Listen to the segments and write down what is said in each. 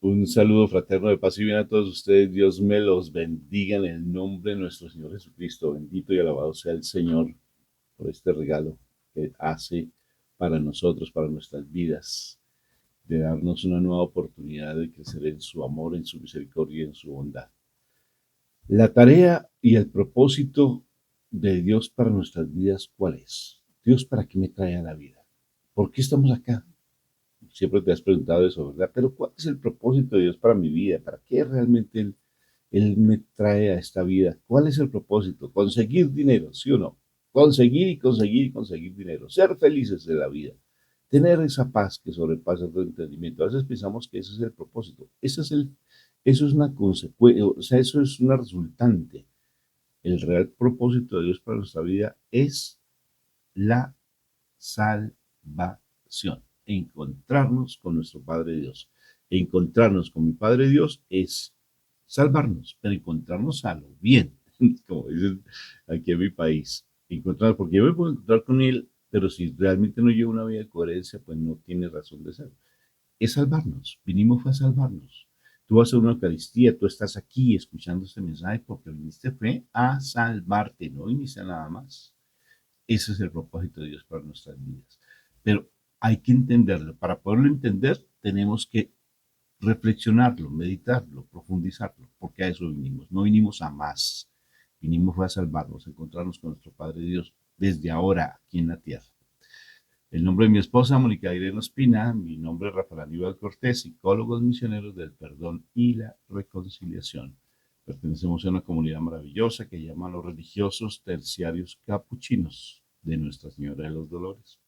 Un saludo fraterno de paz y bien a todos ustedes. Dios me los bendiga en el nombre de nuestro Señor Jesucristo. Bendito y alabado sea el Señor por este regalo que hace para nosotros, para nuestras vidas, de darnos una nueva oportunidad de crecer en su amor, en su misericordia y en su bondad. La tarea y el propósito de Dios para nuestras vidas, ¿cuál es? Dios, ¿para qué me trae a la vida? ¿Por qué estamos acá? Siempre te has preguntado eso, ¿verdad? Pero ¿cuál es el propósito de Dios para mi vida? ¿Para qué realmente Él me trae a esta vida? ¿Cuál es el propósito? Conseguir dinero, ¿sí o no? Conseguir y conseguir y conseguir dinero. Ser felices de la vida. Tener esa paz que sobrepasa todo entendimiento. A veces pensamos que ese es el propósito. Eso es una consecuencia, o sea, eso es una resultante. El real propósito de Dios para nuestra vida es la salvación, encontrarnos con nuestro Padre Dios. Encontrarnos con mi Padre Dios es salvarnos, pero encontrarnos a lo bien, como dicen aquí en mi país. Encontrar, porque yo me puedo encontrar con Él, pero si realmente no llevo una vida de coherencia, pues no tiene razón de ser. Es salvarnos, vinimos fue a salvarnos. Tú vas a una Eucaristía, tú estás aquí escuchando este mensaje porque viniste fue a salvarte, no viniste a nada más. Ese es el propósito de Dios para nuestras vidas. Pero hay que entenderlo. Para poderlo entender, tenemos que reflexionarlo, meditarlo, profundizarlo, porque a eso vinimos. No vinimos a más. Vinimos a salvarnos, a encontrarnos con nuestro Padre Dios desde ahora aquí en la tierra. El nombre de mi esposa, Mónica Irene Ospina, mi nombre es Rafael Aníbal Cortés, psicólogos misioneros del perdón y la reconciliación. Pertenecemos a una comunidad maravillosa que llama a los religiosos terciarios capuchinos de Nuestra Señora de los Dolores.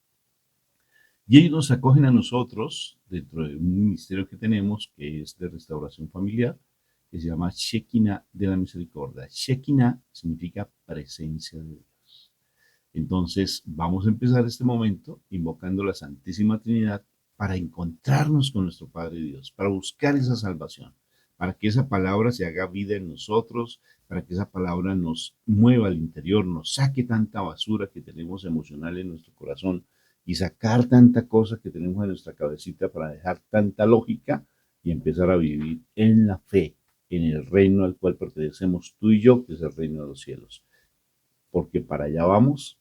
Y ellos nos acogen a nosotros dentro de un ministerio que tenemos que es de restauración familiar, que se llama Shekinah de la Misericordia. Shekinah significa presencia de Dios. Entonces, vamos a empezar este momento invocando la Santísima Trinidad para encontrarnos con nuestro Padre Dios, para buscar esa salvación, para que esa palabra se haga vida en nosotros, para que esa palabra nos mueva al interior, nos saque tanta basura que tenemos emocional en nuestro corazón y sacar tanta cosa que tenemos en nuestra cabecita para dejar tanta lógica y empezar a vivir en la fe, en el reino al cual pertenecemos tú y yo, que es el reino de los cielos. Porque para allá vamos,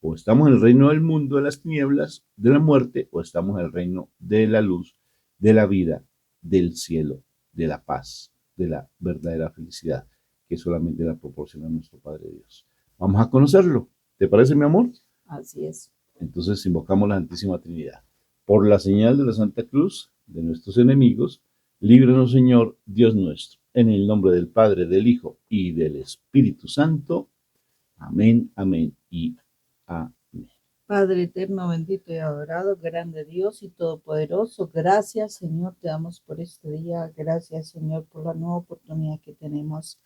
o estamos en el reino del mundo de las tinieblas, de la muerte, o estamos en el reino de la luz, de la vida, del cielo, de la paz, de la verdadera felicidad, que solamente la proporciona nuestro Padre Dios. Vamos a conocerlo. ¿Te parece, mi amor? Así es. Entonces invocamos la Santísima Trinidad. Por la señal de la Santa Cruz de nuestros enemigos, líbranos, Señor, Dios nuestro. En el nombre del Padre, del Hijo y del Espíritu Santo. Amén, amén y amén. Padre eterno, bendito y adorado, grande Dios y todopoderoso, gracias Señor, te damos por este día, gracias Señor por la nueva oportunidad que tenemos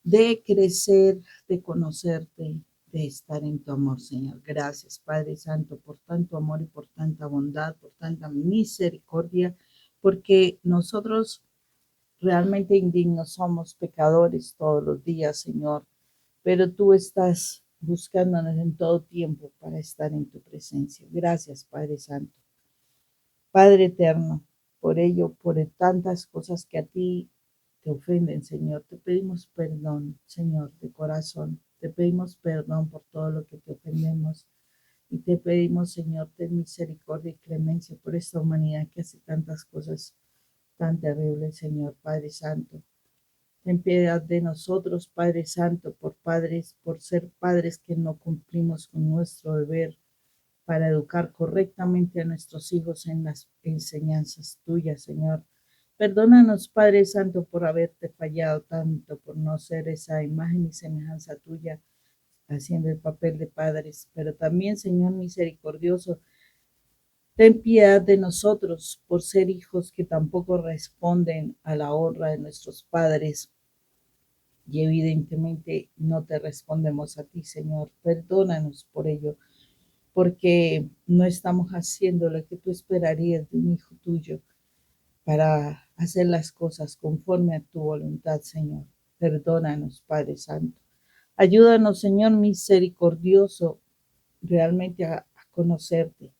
de crecer, de conocerte, de estar en tu amor, Señor. Gracias, Padre Santo, por tanto amor y por tanta bondad, por tanta misericordia, porque nosotros realmente indignos somos pecadores todos los días, Señor, pero tú estás buscándonos en todo tiempo para estar en tu presencia. Gracias, Padre Santo. Padre eterno, por ello, por tantas cosas que a ti te ofenden, Señor, te pedimos perdón, Señor, de corazón. Te pedimos perdón por todo lo que te ofendemos. Y te pedimos, Señor, ten misericordia y clemencia por esta humanidad que hace tantas cosas tan terribles, Señor, Padre Santo. Ten piedad de nosotros, Padre Santo, por ser padres que no cumplimos con nuestro deber para educar correctamente a nuestros hijos en las enseñanzas tuyas, Señor. Perdónanos, Padre Santo, por haberte fallado tanto, por no ser esa imagen y semejanza tuya, haciendo el papel de padres, pero también, Señor misericordioso, ten piedad de nosotros por ser hijos que tampoco responden a la honra de nuestros padres, y evidentemente no te respondemos a ti, Señor. Perdónanos por ello, porque no estamos haciendo lo que tú esperarías de un hijo tuyo para hacer las cosas conforme a tu voluntad, Señor. Perdónanos, Padre Santo. Ayúdanos, Señor misericordioso, realmente a conocerte,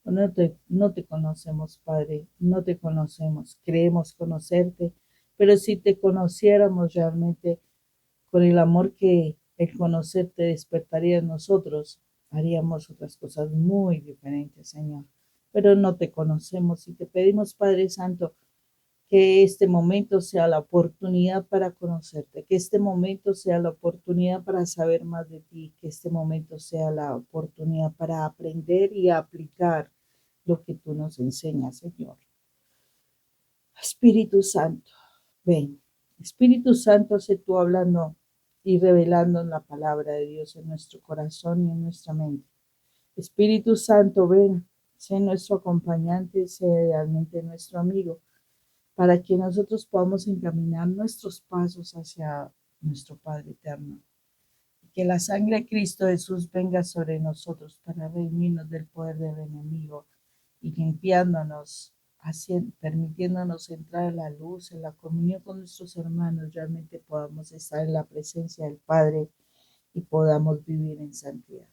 No te conocemos, Padre, no te conocemos, creemos conocerte, pero si te conociéramos realmente con el amor que el conocerte despertaría en nosotros, haríamos otras cosas muy diferentes, Señor. Pero no te conocemos y te pedimos, Padre Santo, que este momento sea la oportunidad para conocerte, que este momento sea la oportunidad para saber más de ti, que este momento sea la oportunidad para aprender y aplicar lo que tú nos enseñas, Señor. Espíritu Santo, ven. Espíritu Santo, sé tú hablando y revelando la palabra de Dios en nuestro corazón y en nuestra mente. Espíritu Santo, ven, sé nuestro acompañante, sé realmente nuestro amigo, para que nosotros podamos encaminar nuestros pasos hacia nuestro Padre eterno. Que la sangre de Cristo Jesús venga sobre nosotros para redimirnos del poder del enemigo y limpiándonos, permitiéndonos entrar a la luz, en la comunión con nuestros hermanos, realmente podamos estar en la presencia del Padre y podamos vivir en santidad.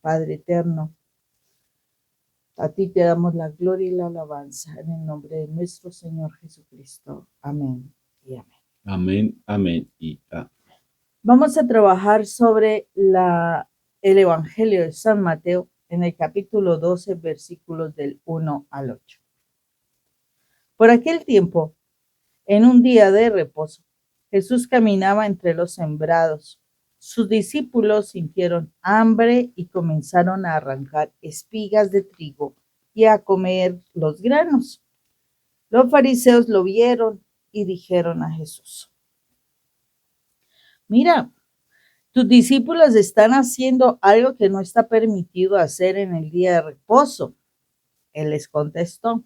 Padre eterno, a ti te damos la gloria y la alabanza en el nombre de nuestro Señor Jesucristo. Amén y amén. Amén, amén y amén. Vamos a trabajar sobre el Evangelio de San Mateo en el capítulo 12, versículos del 1 al 8. Por aquel tiempo, en un día de reposo, Jesús caminaba entre los sembrados. Sus discípulos sintieron hambre y comenzaron a arrancar espigas de trigo y a comer los granos. Los fariseos lo vieron y dijeron a Jesús: Mira, tus discípulos están haciendo algo que no está permitido hacer en el día de reposo. Él les contestó: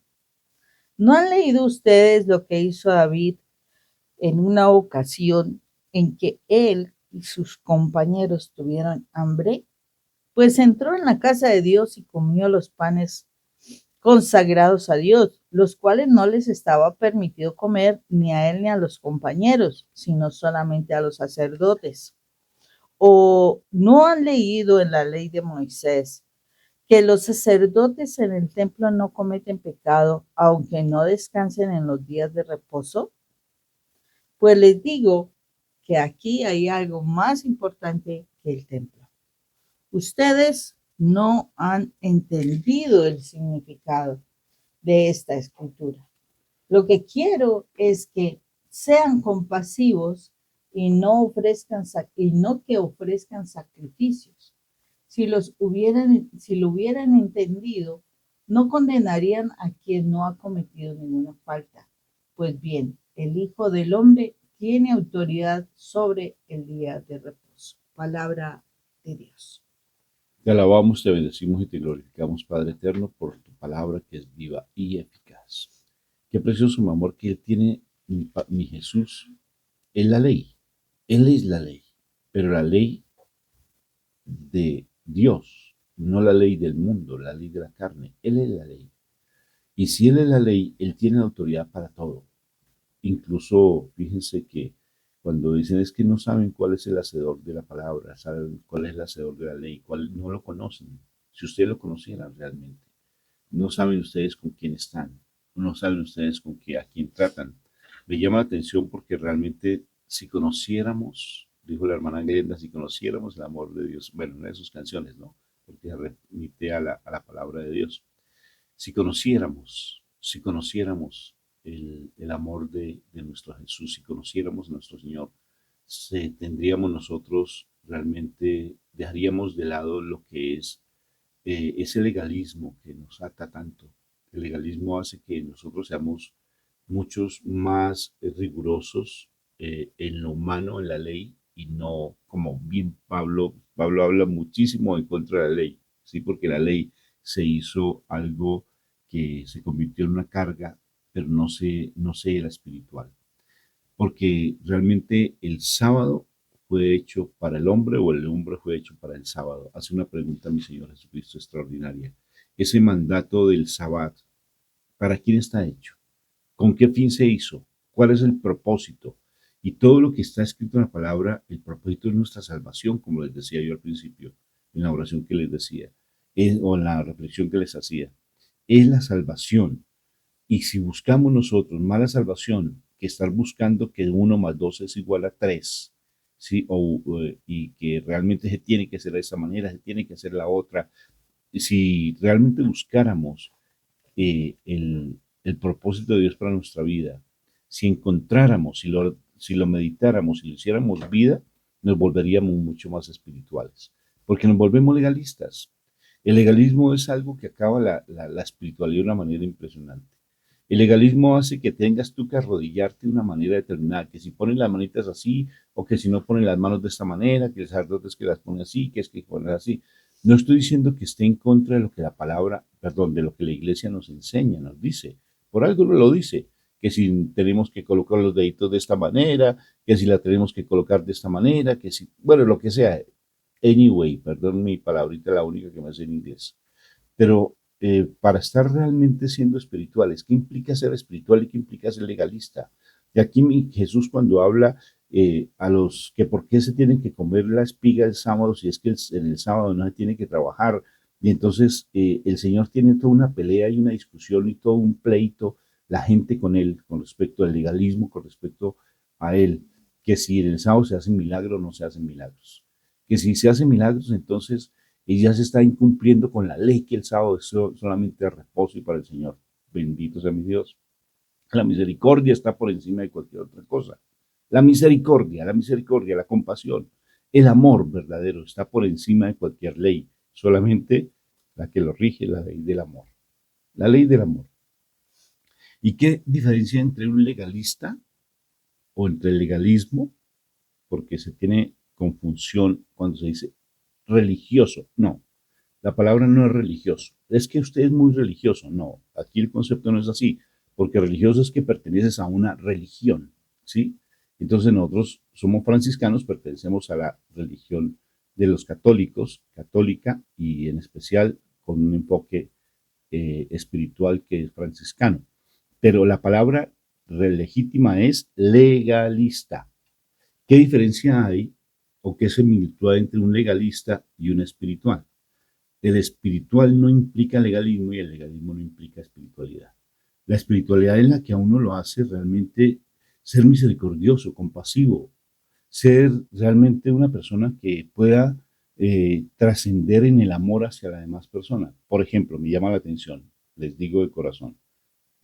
¿No han leído ustedes lo que hizo David en una ocasión en que él y sus compañeros tuvieron hambre? Pues entró en la casa de Dios y comió los panes consagrados a Dios, los cuales no les estaba permitido comer ni a él ni a los compañeros, sino solamente a los sacerdotes. ¿O no han leído en la ley de Moisés que los sacerdotes en el templo no cometen pecado, aunque no descansen en los días de reposo? Pues les digo que aquí hay algo más importante que el templo. Ustedes no han entendido el significado de esta escritura. Lo que quiero es que sean compasivos y no que ofrezcan sacrificios. Si lo hubieran entendido, no condenarían a quien no ha cometido ninguna falta. Pues bien, el Hijo del Hombre tiene autoridad sobre el día de reposo. Palabra de Dios. Te alabamos, te bendecimos y te glorificamos, Padre eterno, por tu palabra que es viva y eficaz. Qué precioso, mi amor, que Él tiene, mi Jesús, es la ley. Él es la ley, pero la ley de Dios, no la ley del mundo, la ley de la carne. Él es la ley. Y si Él es la ley, Él tiene autoridad para todo. Incluso, fíjense que cuando dicen es que no saben cuál es el hacedor de la palabra, saben cuál es el hacedor de la ley, cuál no lo conocen. Si ustedes lo conocieran realmente, no saben ustedes con quién están, no saben ustedes a quién tratan. Me llama la atención porque realmente si conociéramos, dijo la hermana Glenda, si conociéramos el amor de Dios, bueno, una de sus canciones, ¿no? Porque se remite a la palabra de Dios. Si conociéramos el amor de nuestro Jesús, si conociéramos a nuestro Señor, tendríamos nosotros realmente, dejaríamos de lado lo que es ese legalismo que nos ata tanto. El legalismo hace que nosotros seamos muchos más rigurosos en lo humano, en la ley, y no como bien Pablo habla muchísimo en contra de la ley, ¿sí? Porque la ley se hizo algo que se convirtió en una carga, pero no se era espiritual. Porque realmente el sábado fue hecho para el hombre o el hombre fue hecho para el sábado. Hace una pregunta a mi Señor Jesucristo extraordinaria. Ese mandato del sábado, ¿para quién está hecho? ¿Con qué fin se hizo? ¿Cuál es el propósito? Y todo lo que está escrito en la palabra, el propósito es nuestra salvación, como les decía yo al principio, en la oración que les decía, o en la reflexión que les hacía. es la salvación. Y si buscamos nosotros más la salvación que estar buscando que 1 más 2 es igual a 3, ¿sí? Y que realmente se tiene que hacer de esa manera, se tiene que hacer la otra. Y si realmente buscáramos el propósito de Dios para nuestra vida, si encontráramos, si lo meditáramos, si lo hiciéramos vida, nos volveríamos mucho más espirituales, porque nos volvemos legalistas. El legalismo es algo que acaba la espiritualidad de una manera impresionante. El legalismo hace que tengas tú que arrodillarte de una manera determinada, que si pones las manitas así, o que si no pones las manos de esta manera, que el sacerdote es que las pone así, que es que pones así. No estoy diciendo que esté en contra de lo que la palabra, perdón, de lo que la iglesia nos enseña, nos dice. Por algo lo dice, que si tenemos que colocar los deditos de esta manera, que si la tenemos que colocar de esta manera, que si, bueno, lo que sea. Anyway, perdón mi palabrita, la única que me hace en inglés. Pero para estar realmente siendo espirituales, ¿qué implica ser espiritual y qué implica ser legalista? Y aquí Jesús cuando habla a los que por qué se tienen que comer la espiga el sábado, si es que en el sábado no se tiene que trabajar, y entonces el Señor tiene toda una pelea y una discusión y todo un pleito, la gente con él, con respecto al legalismo, con respecto a él, que si en el sábado se hacen milagros o no se hacen milagros, que si se hacen milagros, entonces y ya se está incumpliendo con la ley que el sábado es solamente de reposo y para el Señor. Bendito sea mi Dios. La misericordia está por encima de cualquier otra cosa. La misericordia, la compasión, el amor verdadero está por encima de cualquier ley. Solamente la que lo rige, la ley del amor. La ley del amor. ¿Y qué diferencia entre un legalista o entre el legalismo? Porque se tiene confusión cuando se dice religioso. No, la palabra no es religioso. Es que usted es muy religioso. No, aquí el concepto no es así, porque religioso es que perteneces a una religión, ¿sí? Entonces nosotros somos franciscanos, pertenecemos a la religión de los católicos, católica, y en especial con un enfoque espiritual que es franciscano. Pero la palabra legítima es legalista. ¿Qué diferencia hay o qué similitud hay entre un legalista y un espiritual? El espiritual no implica legalismo y el legalismo no implica espiritualidad. La espiritualidad es la que a uno lo hace realmente ser misericordioso, compasivo, ser realmente una persona que pueda trascender en el amor hacia la demás persona. Por ejemplo, me llama la atención, les digo de corazón,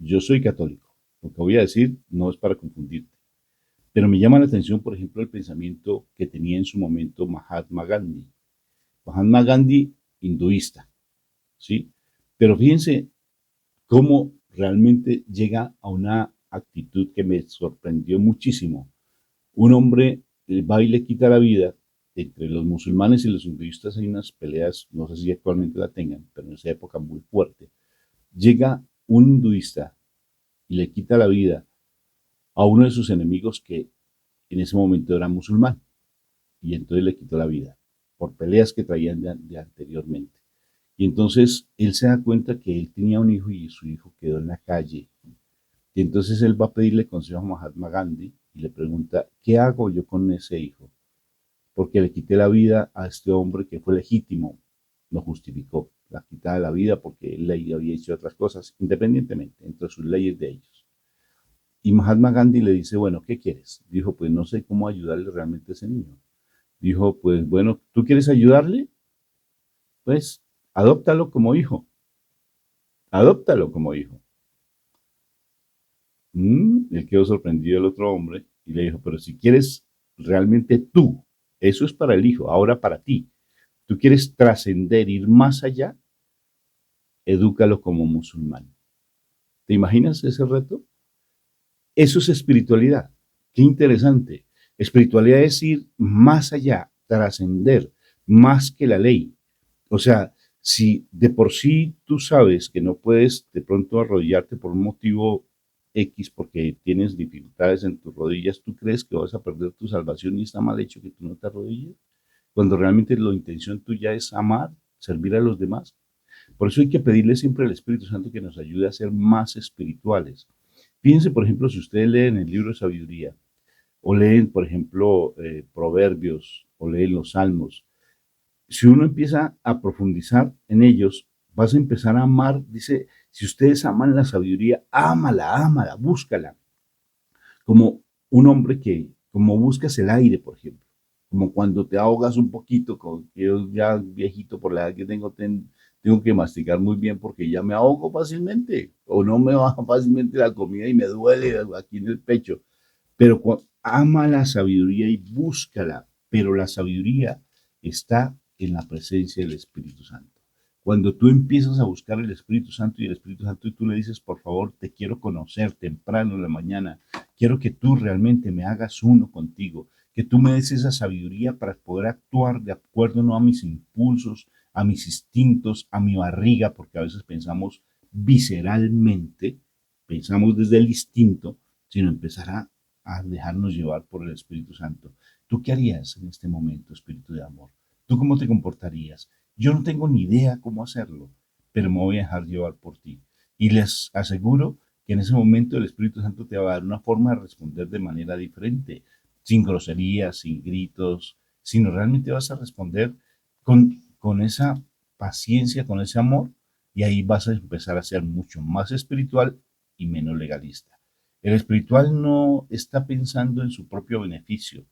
yo soy católico. Lo que voy a decir no es para confundirte, pero me llama la atención, por ejemplo, el pensamiento que tenía en su momento Mahatma Gandhi. Mahatma Gandhi, hinduista, ¿sí? Pero fíjense cómo realmente llega a una actitud que me sorprendió muchísimo. Un hombre va y le quita la vida. Entre los musulmanes y los hinduistas hay unas peleas, no sé si actualmente la tengan, pero en esa época muy fuerte. Llega un hinduista y le quita la vida a uno de sus enemigos que en ese momento era musulmán y entonces le quitó la vida por peleas que traían de anteriormente. Y entonces él se da cuenta que él tenía un hijo y su hijo quedó en la calle. Y entonces él va a pedirle consejo a Mahatma Gandhi y le pregunta, ¿qué hago yo con ese hijo? Porque le quité la vida a este hombre que fue legítimo, lo justificó, la quitaba de la vida porque él había hecho otras cosas, independientemente, entre sus leyes de ellos. Y Mahatma Gandhi le dice, bueno, ¿qué quieres? Dijo, pues no sé cómo ayudarle realmente a ese niño. Dijo, pues bueno, ¿tú quieres ayudarle? Pues adóptalo como hijo, adóptalo como hijo. Él quedó sorprendido el otro hombre y le dijo, pero si quieres realmente tú, eso es para el hijo, ahora para ti, tú quieres trascender, ir más allá, edúcalo como musulmán. ¿Te imaginas ese reto? Eso es espiritualidad. Qué interesante. Espiritualidad es ir más allá, trascender, más que la ley. O sea, si de por sí tú sabes que no puedes de pronto arrodillarte por un motivo X porque tienes dificultades en tus rodillas, ¿tú crees que vas a perder tu salvación y está mal hecho que tú no te arrodilles? Cuando realmente la intención tuya es amar, servir a los demás. Por eso hay que pedirle siempre al Espíritu Santo que nos ayude a ser más espirituales. Fíjense, por ejemplo, si ustedes leen el libro de sabiduría, o leen, por ejemplo, proverbios, o leen los salmos, si uno empieza a profundizar en ellos, vas a empezar a amar, dice, Si ustedes aman la sabiduría, ámala, ámala, búscala. Como un hombre como buscas el aire, por ejemplo. Como cuando te ahogas un poquito, con, yo ya viejito por la edad que tengo, tengo que masticar muy bien porque ya me ahogo fácilmente. O no me baja fácilmente la comida y me duele aquí en el pecho. Pero ama la sabiduría y búscala, pero la sabiduría está en la presencia del Espíritu Santo. Cuando tú empiezas a buscar el Espíritu Santo y el Espíritu Santo y tú le dices, por favor, te quiero conocer temprano en la mañana, quiero que tú realmente me hagas uno contigo, que tú me des esa sabiduría para poder actuar de acuerdo no a mis impulsos, a mis instintos, a mi barriga, porque a veces pensamos visceralmente, pensamos desde el instinto, sino empezar a dejarnos llevar por el Espíritu Santo. ¿Tú qué harías en este momento, Espíritu de amor? ¿Tú cómo te comportarías? Yo no tengo ni idea cómo hacerlo, pero me voy a dejar llevar por ti. Y les aseguro que en ese momento el Espíritu Santo te va a dar una forma de responder de manera diferente, sin groserías, sin gritos, sino realmente vas a responder con esa paciencia, con ese amor, y ahí vas a empezar a ser mucho más espiritual y menos legalista. El espiritual no está pensando en su propio beneficio,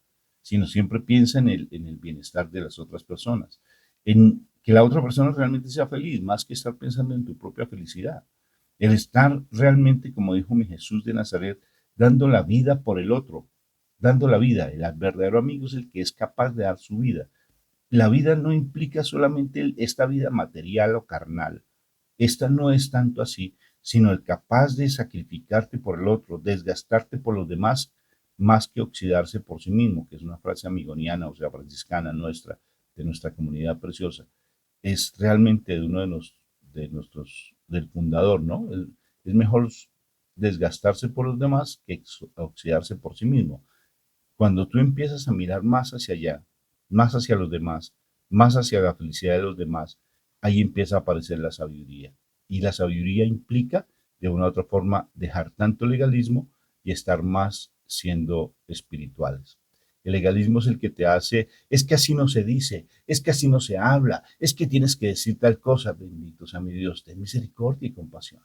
sino siempre piensa en el bienestar de las otras personas, en que la otra persona realmente sea feliz, más que estar pensando en tu propia felicidad. El estar realmente, como dijo mi Jesús de Nazaret, dando la vida por el otro, dando la vida. El verdadero amigo es el que es capaz de dar su vida. La vida no implica solamente esta vida material o carnal. Esta no es tanto así, sino el capaz de sacrificarte por el otro, desgastarte por los demás, más que oxidarse por sí mismo, que es una frase amigoniana, o sea, franciscana nuestra, de nuestra comunidad preciosa. Es realmente de uno de nuestros, del fundador, ¿no? Es mejor desgastarse por los demás que oxidarse por sí mismo. Cuando tú empiezas a mirar más hacia allá, más hacia los demás, más hacia la felicidad de los demás, ahí empieza a aparecer la sabiduría. Y la sabiduría implica, de una u otra forma, dejar tanto legalismo y estar más siendo espirituales. El legalismo es el que te hace, es que así no se dice, es que así no se habla, es que tienes que decir tal cosa. Benditos a mi Dios, ten misericordia y compasión.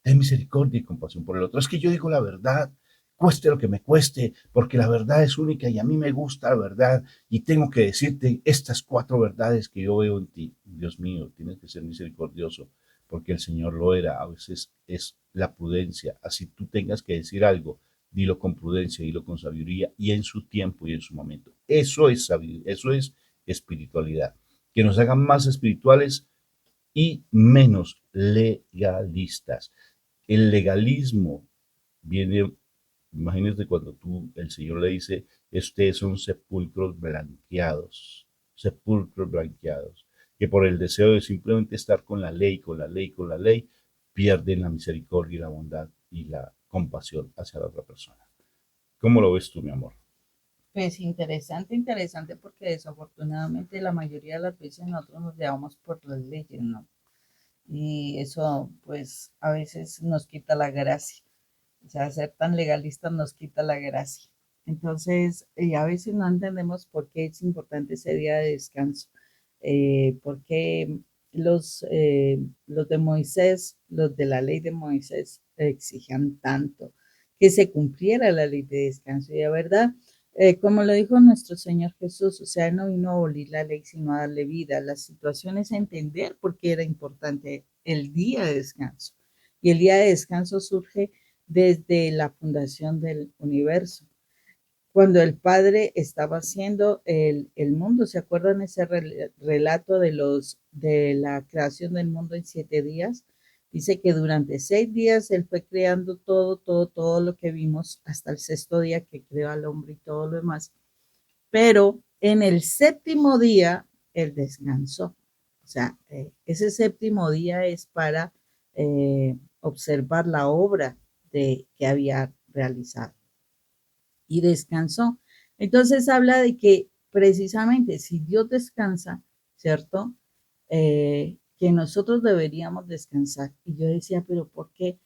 Ten misericordia y compasión por el otro. Es que yo digo la verdad, cueste lo que me cueste, porque la verdad es única y a mí me gusta la verdad y tengo que decirte estas 4 verdades que yo veo en ti. Dios mío, tienes que ser misericordioso, porque el Señor lo era. A veces es la prudencia. Así tú tengas que decir algo, dilo con prudencia, dilo con sabiduría y en su tiempo y en su momento. Eso es sabiduría, eso es espiritualidad. Que nos hagan más espirituales y menos legalistas. El legalismo viene, imagínate cuando el Señor le dice, ustedes son sepulcros blanqueados, que por el deseo de simplemente estar con la ley, con la ley, con la ley, pierden la misericordia y la bondad y la compasión hacia la otra persona. ¿Cómo lo ves tú, mi amor? Pues interesante, interesante, porque desafortunadamente la mayoría de las veces nosotros nos llevamos por las leyes, ¿no? Y eso, pues, a veces nos quita la gracia. O sea, ser tan legalistas nos quita la gracia. Entonces, a veces no entendemos por qué es importante ese día de descanso. Por qué los de Moisés, los de la ley de Moisés, exigían tanto que se cumpliera la ley de descanso. Y de verdad, como lo dijo nuestro Señor Jesús, o sea, Él no vino a abolir la ley, sino a darle vida. La situación es entender por qué era importante el día de descanso. Y el día de descanso surge desde la fundación del universo. Cuando el Padre estaba haciendo el mundo, ¿se acuerdan ese relato de la creación del mundo en 7 días? Dice que durante 6 días Él fue creando todo lo que vimos hasta el sexto día que creó al hombre y todo lo demás. Pero en el séptimo día Él descansó. O sea, ese séptimo día es para observar la obra que había realizado y descansó. Entonces habla de que precisamente si Dios descansa, ¿cierto? Que nosotros deberíamos descansar. Y yo decía, pero ¿por qué?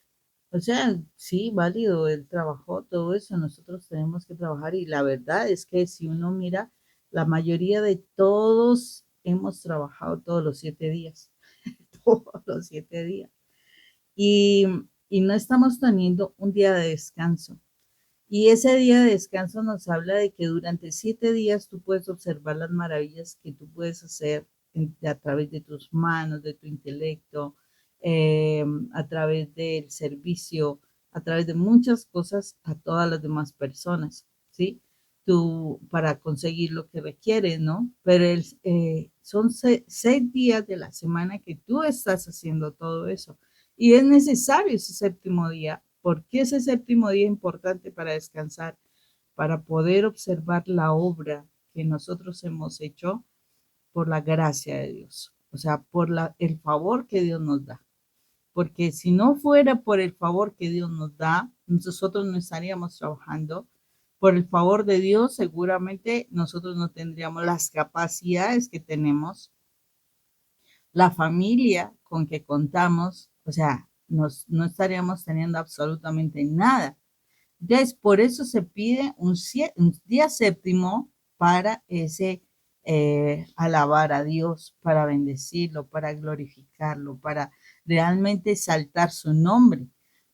O sea, sí, válido, él trabajó todo eso, nosotros tenemos que trabajar y la verdad es que si uno mira, la mayoría de todos hemos trabajado todos los 7 días, todos los 7 días. y, y no estamos teniendo un día de descanso. Y ese día de descanso nos habla de que durante 7 días tú puedes observar las maravillas que tú puedes hacer a través de tus manos, de tu intelecto, a través del servicio, a través de muchas cosas a todas las demás personas, ¿sí? Tú para conseguir lo que requieres, ¿no? Pero son 6 días de la semana que tú estás haciendo todo eso. Y es necesario ese séptimo día. ¿Por qué ese séptimo día es importante para descansar? Para poder observar la obra que nosotros hemos hecho por la gracia de Dios. O sea, por el favor que Dios nos da. Porque si no fuera por el favor que Dios nos da, nosotros no estaríamos trabajando. Por el favor de Dios, seguramente nosotros no tendríamos las capacidades que tenemos, la familia con que contamos, o sea, no estaríamos teniendo absolutamente nada. Entonces, por eso se pide un día séptimo para ese alabar a Dios, para bendecirlo, para glorificarlo, para realmente exaltar su nombre.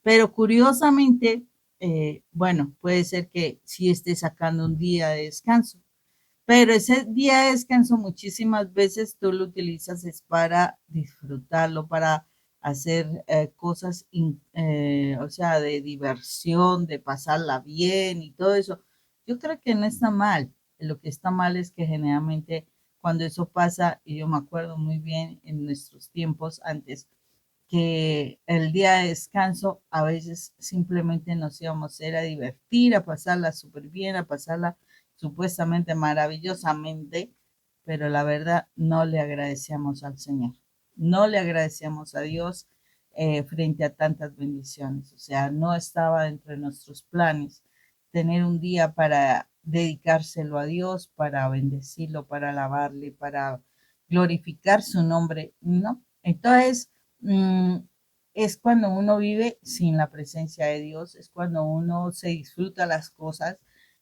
Pero curiosamente, bueno, puede ser que sí esté sacando un día de descanso, pero ese día de descanso muchísimas veces tú lo utilizas es para disfrutarlo, para hacer cosas, o sea, de diversión, de pasarla bien y todo eso. Yo creo que no está mal. Lo que está mal es que generalmente cuando eso pasa, y yo me acuerdo muy bien en nuestros tiempos antes, que el día de descanso a veces simplemente nos íbamos a ir a divertir, a pasarla súper bien, a pasarla supuestamente maravillosamente, pero la verdad no le agradecíamos al Señor, no le agradecíamos a Dios frente a tantas bendiciones, o sea, no estaba dentro de nuestros planes tener un día para dedicárselo a Dios, para bendecirlo, para alabarle, para glorificar su nombre, ¿no? Entonces, es cuando uno vive sin la presencia de Dios, es cuando uno se disfruta las cosas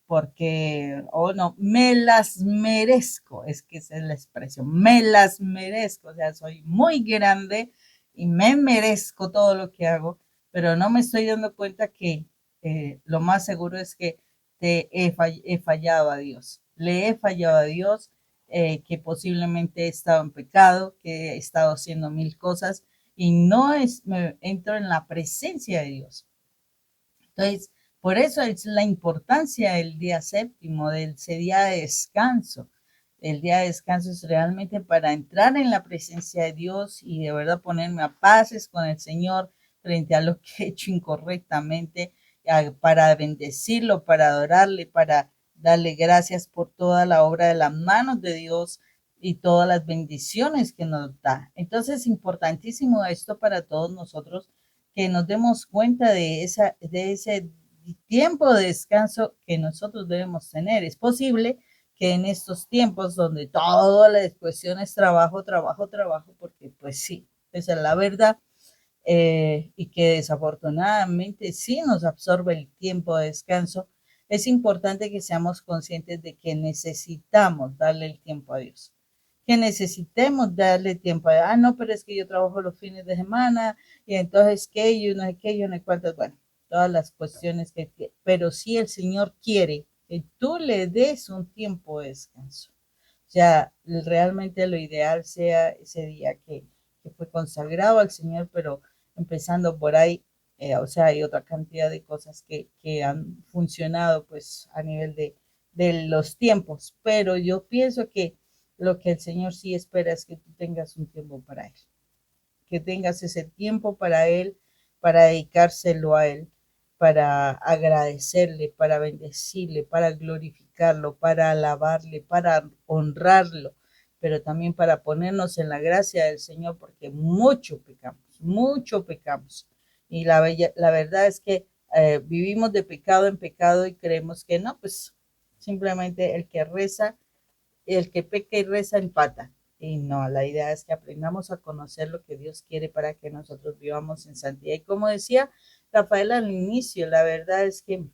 porque, oh no, me las merezco, es que esa es la expresión, me las merezco, o sea, soy muy grande y me merezco todo lo que hago, pero no me estoy dando cuenta que lo más seguro es que he fallado a Dios, le he fallado a Dios, que posiblemente he estado en pecado, que he estado haciendo mil cosas y no me entro en la presencia de Dios. Entonces, por eso es la importancia del día séptimo, del día de descanso. El día de descanso es realmente para entrar en la presencia de Dios y de verdad ponerme a paces con el Señor frente a lo que he hecho incorrectamente, para bendecirlo, para adorarle, para darle gracias por toda la obra de las manos de Dios y todas las bendiciones que nos da. Entonces es importantísimo esto para todos nosotros, que nos demos cuenta de ese tiempo de descanso que nosotros debemos tener. Es posible que en estos tiempos donde toda la expresión es trabajo, trabajo, trabajo, porque pues sí, esa es la verdad, y que desafortunadamente sí nos absorbe el tiempo de descanso, es importante que seamos conscientes de que necesitamos darle el tiempo a Dios, que necesitemos darle tiempo a, no, pero es que yo trabajo los fines de semana y entonces que yo no sé qué, yo no sé cuántas, bueno, todas las cuestiones pero si el Señor quiere que tú le des un tiempo de descanso. O sea, realmente lo ideal sea ese día que fue consagrado al Señor, pero empezando por ahí, o sea, hay otra cantidad de cosas que han funcionado pues a nivel de los tiempos, pero yo pienso que lo que el Señor sí espera es que tú tengas un tiempo para Él, que tengas ese tiempo para Él, para dedicárselo a Él, para agradecerle, para bendecirle, para glorificarlo, para alabarle, para honrarlo, pero también para ponernos en la gracia del Señor, porque mucho pecamos, mucho pecamos. Y la verdad es que vivimos de pecado en pecado y creemos que no, pues simplemente el que reza, el que peca y reza empata. Y no, la idea es que aprendamos a conocer lo que Dios quiere para que nosotros vivamos en santidad. Y como decía Rafael al inicio, la verdad es que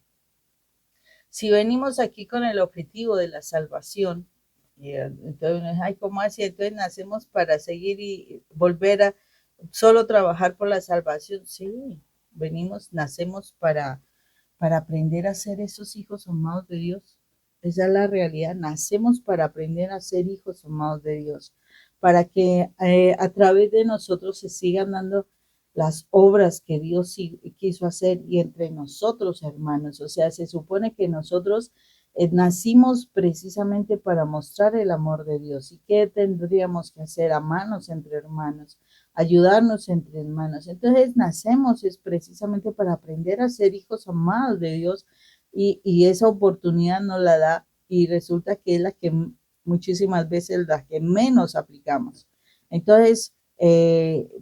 si venimos aquí con el objetivo de la salvación, entonces, ay, ¿cómo así? Entonces nacemos para seguir y volver a, solo trabajar por la salvación. Sí, nacemos para aprender a ser esos hijos amados de Dios. Esa es la realidad. Nacemos para aprender a ser hijos amados de Dios, para que a través de nosotros se sigan dando las obras que Dios quiso hacer y entre nosotros, hermanos. O sea, se supone que nosotros nacimos precisamente para mostrar el amor de Dios. ¿Y qué tendríamos que hacer? Amarnos entre hermanos, ayudarnos entre hermanos. Entonces nacemos es precisamente para aprender a ser hijos amados de Dios y esa oportunidad nos la da y resulta que es la que muchísimas veces la que menos aplicamos. Entonces,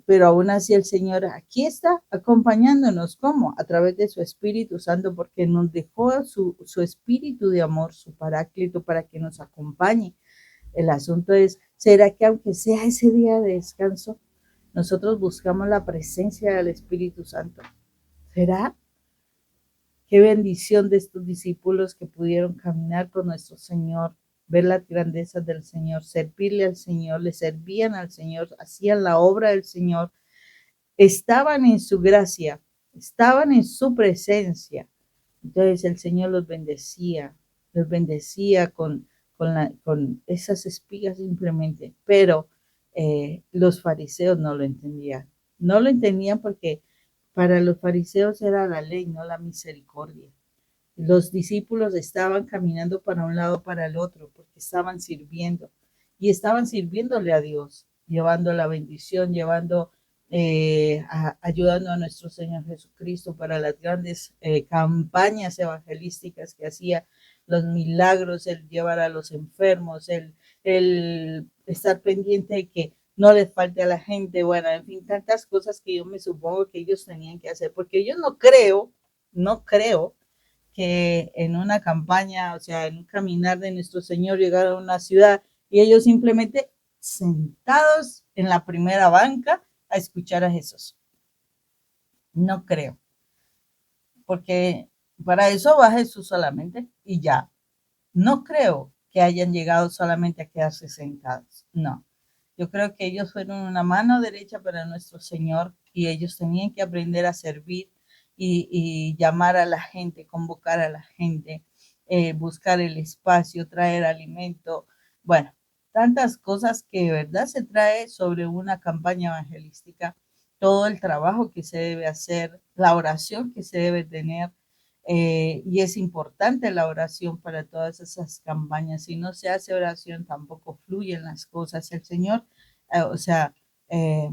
pero aún así el Señor aquí está acompañándonos, ¿cómo? A través de su Espíritu Santo, porque nos dejó su Espíritu de amor, su Paráclito, para que nos acompañe. El asunto es, ¿será que aunque sea ese día de descanso, nosotros buscamos la presencia del Espíritu Santo? ¿Será? Qué bendición de estos discípulos que pudieron caminar con nuestro Señor, ver las grandezas del Señor, servirle al Señor, le servían al Señor, hacían la obra del Señor, estaban en su gracia, estaban en su presencia. Entonces el Señor los bendecía con esas espigas simplemente, pero los fariseos no lo entendían. No lo entendían porque para los fariseos era la ley, no la misericordia. Los discípulos estaban caminando para un lado, para el otro, porque estaban sirviendo y estaban sirviéndole a Dios, llevando la bendición, ayudando a nuestro Señor Jesucristo para las grandes campañas evangelísticas que hacía, los milagros, el llevar a los enfermos, el estar pendiente de que no les falte a la gente, bueno, en fin, tantas cosas que yo me supongo que ellos tenían que hacer, porque yo no creo que en una campaña, o sea, en un caminar de nuestro Señor, llegar a una ciudad y ellos simplemente sentados en la primera banca a escuchar a Jesús. No creo, porque para eso va Jesús solamente y ya. No creo que hayan llegado solamente a quedarse sentados, no. Yo creo que ellos fueron una mano derecha para nuestro Señor y ellos tenían que aprender a servir y llamar a la gente, convocar a la gente, buscar el espacio, traer alimento. Bueno, tantas cosas que de verdad se trae sobre una campaña evangelística, todo el trabajo que se debe hacer, la oración que se debe tener. Y es importante la oración para todas esas campañas. Si no se hace oración, tampoco fluyen las cosas. El Señor, o sea, eh,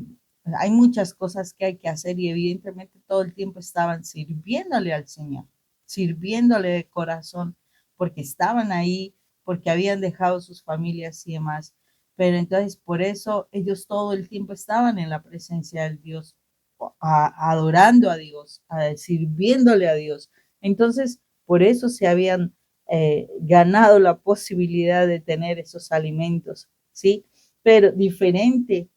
hay muchas cosas que hay que hacer y evidentemente todo el tiempo estaban sirviéndole al Señor, sirviéndole de corazón, porque estaban ahí, porque habían dejado sus familias y demás. Pero entonces por eso ellos todo el tiempo estaban en la presencia del Dios, adorando a Dios, sirviéndole a Dios. Entonces, por eso se habían ganado la posibilidad de tener esos alimentos, ¿sí? Pero diferente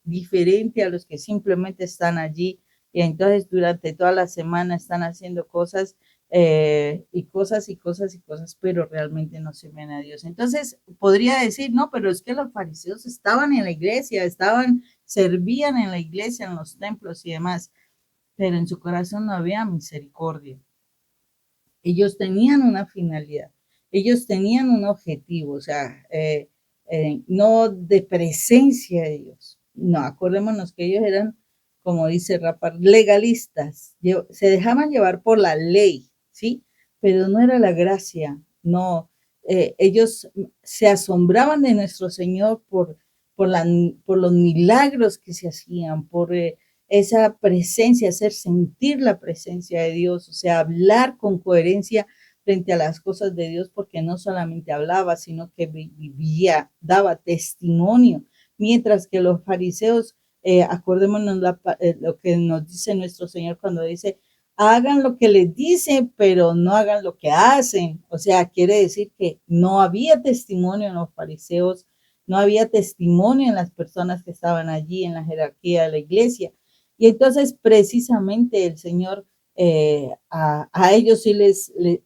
a los que simplemente están allí y entonces durante toda la semana están haciendo cosas y cosas y cosas y cosas, pero realmente no sirven a Dios. Entonces, podría decir, no, pero es que los fariseos estaban en la iglesia, servían en la iglesia, en los templos y demás, pero en su corazón no había misericordia. Ellos tenían una finalidad, ellos tenían un objetivo, o sea, no de presencia de Dios. No, acordémonos que ellos eran, como dice Rapar, legalistas, se dejaban llevar por la ley, ¿sí? Pero no era la gracia, no. Ellos se asombraban de nuestro Señor por los milagros que se hacían, por esa presencia, hacer sentir la presencia de Dios, o sea, hablar con coherencia frente a las cosas de Dios, porque no solamente hablaba, sino que vivía, daba testimonio, mientras que los fariseos, acordémonos lo que nos dice nuestro Señor cuando dice, hagan lo que les dice, pero no hagan lo que hacen. O sea, quiere decir que no había testimonio en los fariseos, no había testimonio en las personas que estaban allí en la jerarquía de la iglesia. Y entonces precisamente el Señor a ellos sí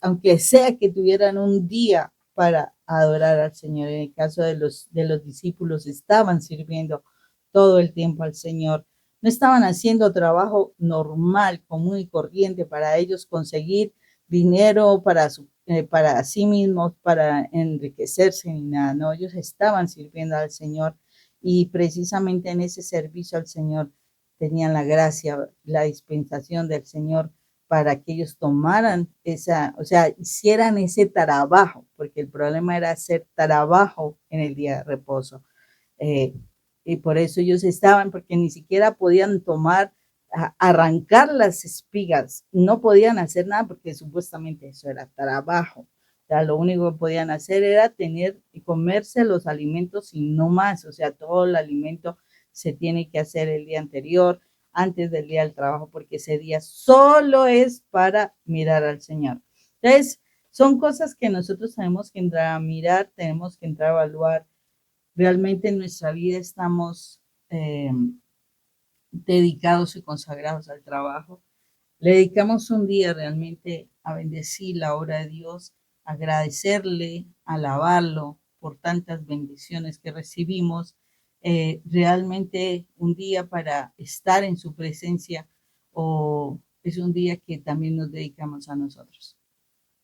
aunque sea que tuvieran un día para adorar al Señor, en el caso de los discípulos estaban sirviendo todo el tiempo al Señor, no estaban haciendo trabajo normal, común y corriente para ellos conseguir dinero para sí mismos, para enriquecerse ni nada, no, ellos estaban sirviendo al Señor y precisamente en ese servicio al Señor tenían la gracia, la dispensación del Señor para que ellos tomaran o sea, hicieran ese trabajo, porque el problema era hacer trabajo en el día de reposo. Eh, y por eso ellos estaban, porque ni siquiera podían arrancar las espigas, no podían hacer nada porque supuestamente eso era trabajo. O sea, lo único que podían hacer era tener y comerse los alimentos y no más. O sea, todo el alimento se tiene que hacer el día anterior, antes del día del trabajo, porque ese día solo es para mirar al Señor. Entonces, son cosas que nosotros tenemos que entrar a mirar, tenemos que entrar a evaluar. Realmente en nuestra vida estamos dedicados y consagrados al trabajo. Le dedicamos un día realmente a bendecir la obra de Dios, agradecerle, alabarlo por tantas bendiciones que recibimos. Realmente un día para estar en su presencia o es un día que también nos dedicamos a nosotros.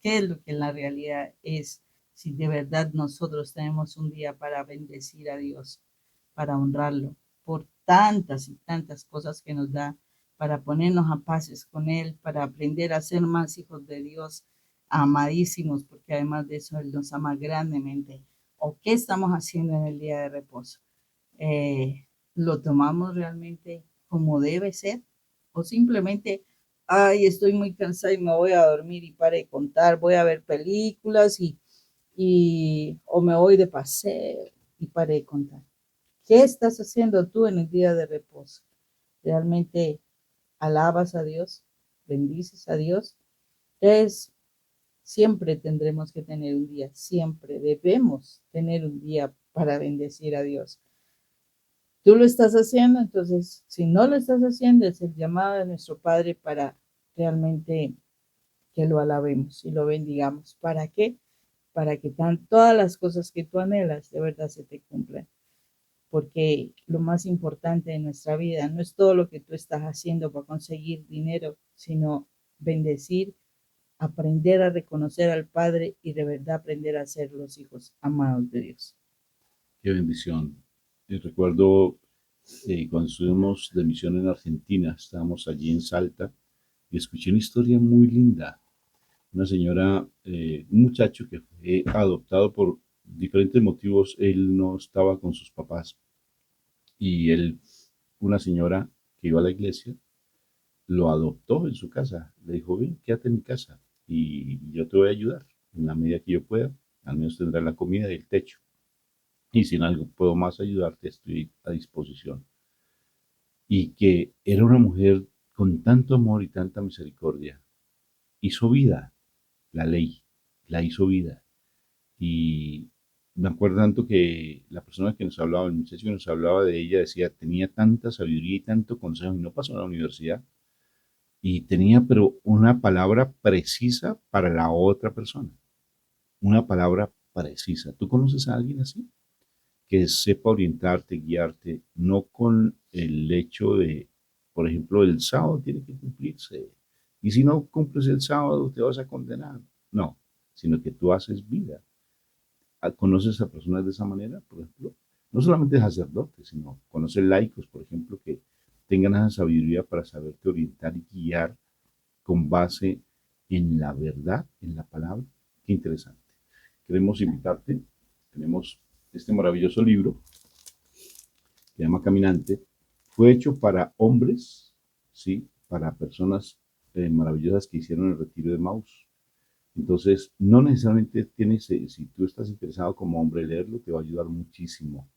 ¿Qué es lo que en la realidad es si de verdad nosotros tenemos un día para bendecir a Dios, para honrarlo por tantas y tantas cosas que nos da, para ponernos a paces con Él, para aprender a ser más hijos de Dios, amadísimos, porque además de eso Él nos ama grandemente? ¿O qué estamos haciendo en el día de reposo? ¿Lo tomamos realmente como debe ser? ¿O simplemente, ay, estoy muy cansada y me voy a dormir y pare de contar, voy a ver películas o me voy de paseo y pare de contar? ¿Qué estás haciendo tú en el día de reposo? ¿Realmente alabas a Dios? ¿Bendices a Dios? Entonces, siempre tendremos que tener un día, siempre debemos tener un día para bendecir a Dios. Tú lo estás haciendo, entonces, si no lo estás haciendo, es el llamado de nuestro Padre para realmente que lo alabemos y lo bendigamos. ¿Para qué? Para que todas las cosas que tú anhelas de verdad se te cumplan. Porque lo más importante de nuestra vida no es todo lo que tú estás haciendo para conseguir dinero, sino bendecir, aprender a reconocer al Padre y de verdad aprender a ser los hijos amados de Dios. Qué bendición. Y recuerdo cuando estuvimos de misión en Argentina, estábamos allí en Salta y escuché una historia muy linda. Una señora, un muchacho que fue adoptado por diferentes motivos, él no estaba con sus papás y él, una señora que iba a la iglesia, lo adoptó en su casa. Le dijo, ven, quédate en mi casa y yo te voy a ayudar en la medida que yo pueda. Al menos tendrás la comida y el techo. Y si en algo puedo más ayudarte, estoy a disposición. Y que era una mujer con tanto amor y tanta misericordia. Hizo vida la ley, la hizo vida. Y me acuerdo tanto que la persona que nos hablaba, el muchacho que nos hablaba de ella, decía, tenía tanta sabiduría y tanto consejo y no pasó a la universidad. Y tenía, pero una palabra precisa para la otra persona. Una palabra precisa. ¿Tú conoces a alguien así? Que sepa orientarte, guiarte, no con el hecho de, por ejemplo, el sábado tiene que cumplirse. Y si no cumples el sábado, te vas a condenar. No, sino que tú haces vida. ¿Conoces a personas de esa manera, por ejemplo? No solamente sacerdotes, sino conocer laicos, por ejemplo, que tengan esa sabiduría para saberte orientar y guiar con base en la verdad, en la palabra. Qué interesante. Queremos invitarte. Tenemos este maravilloso libro que se llama Caminante. Fue hecho para hombres, ¿sí? Para personas maravillosas que hicieron el retiro de Maús. Entonces, no necesariamente tienes, si tú estás interesado como hombre, leerlo te va a ayudar muchísimo,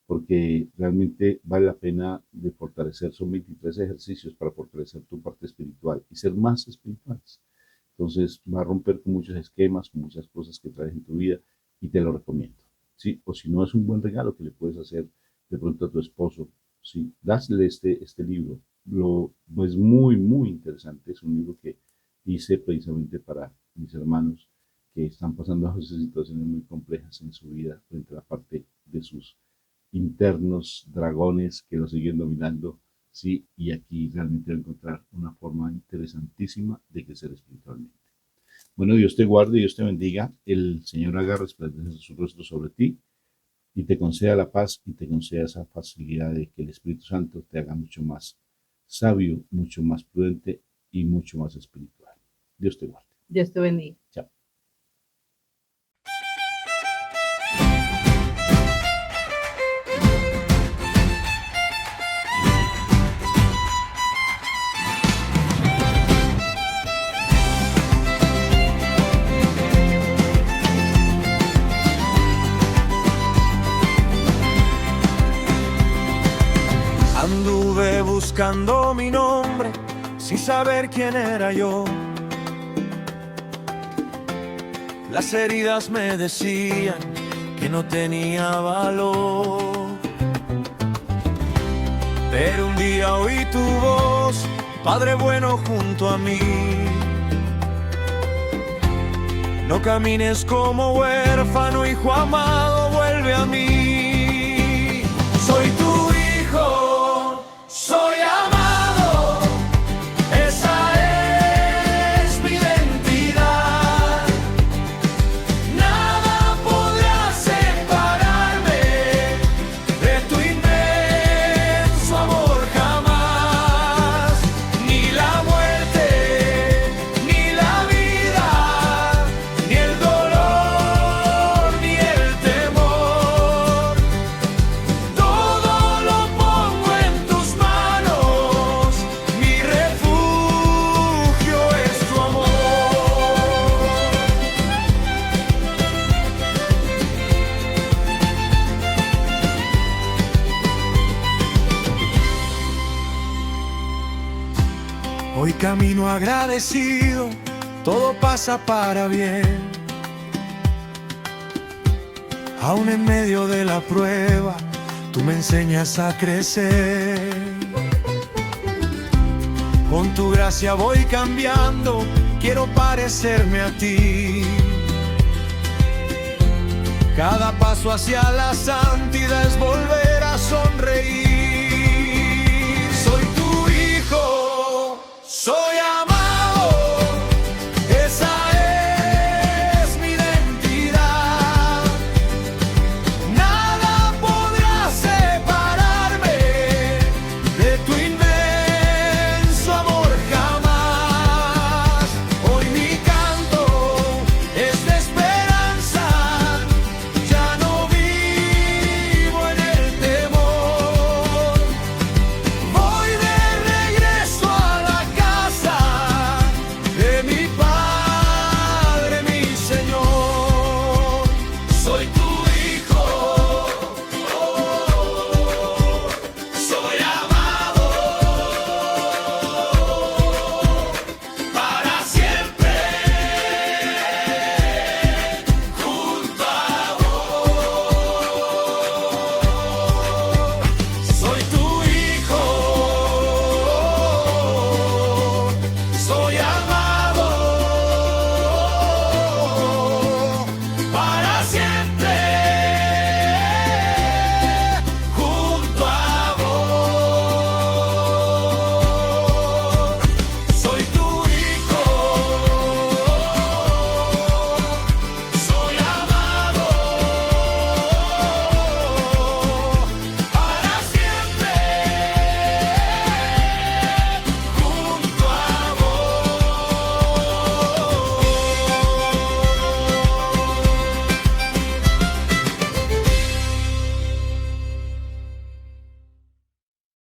porque realmente vale la pena de fortalecer. Son 23 ejercicios para fortalecer tu parte espiritual y ser más espirituales. Entonces, va a romper con muchos esquemas, con muchas cosas que traes en tu vida y te lo recomiendo. ¿Sí? O si no, es un buen regalo que le puedes hacer de pronto a tu esposo. ¿Sí? Dásle este libro. Es muy, muy interesante. Es un libro que hice precisamente para mis hermanos que están pasando a veces situaciones muy complejas en su vida frente a la parte de sus internos dragones que los siguen dominando, ¿sí? Y aquí realmente va a encontrar una forma interesantísima de crecer espiritualmente. Bueno, Dios te guarde, Dios te bendiga, el Señor haga resplandecer su rostro sobre ti y te conceda la paz y te conceda esa facilidad de que el Espíritu Santo te haga mucho más sabio, mucho más prudente y mucho más espiritual. Dios te guarde. Dios te bendiga. Chao. Anduve buscando mi nombre sin saber quién era yo. Las heridas me decían que no tenía valor. Pero un día oí tu voz, Padre bueno, junto a mí. No camines como huérfano, hijo amado, vuelve a mí. Soy tu hijo, soy amado, esa es mi identidad. Nada podrá separarme de tu inmenso amor jamás. Ni la muerte, ni la vida, ni el dolor, ni el temor. Todo lo pongo en tus manos, mi refugio es tu amor. Hoy camino agradecido, todo pasa para bien. Aún en medio de la prueba, tú me enseñas a crecer. Con tu gracia voy cambiando, quiero parecerme a ti. Cada paso hacia la santidad es volver a sonreír. Soy tu hijo, soy amado.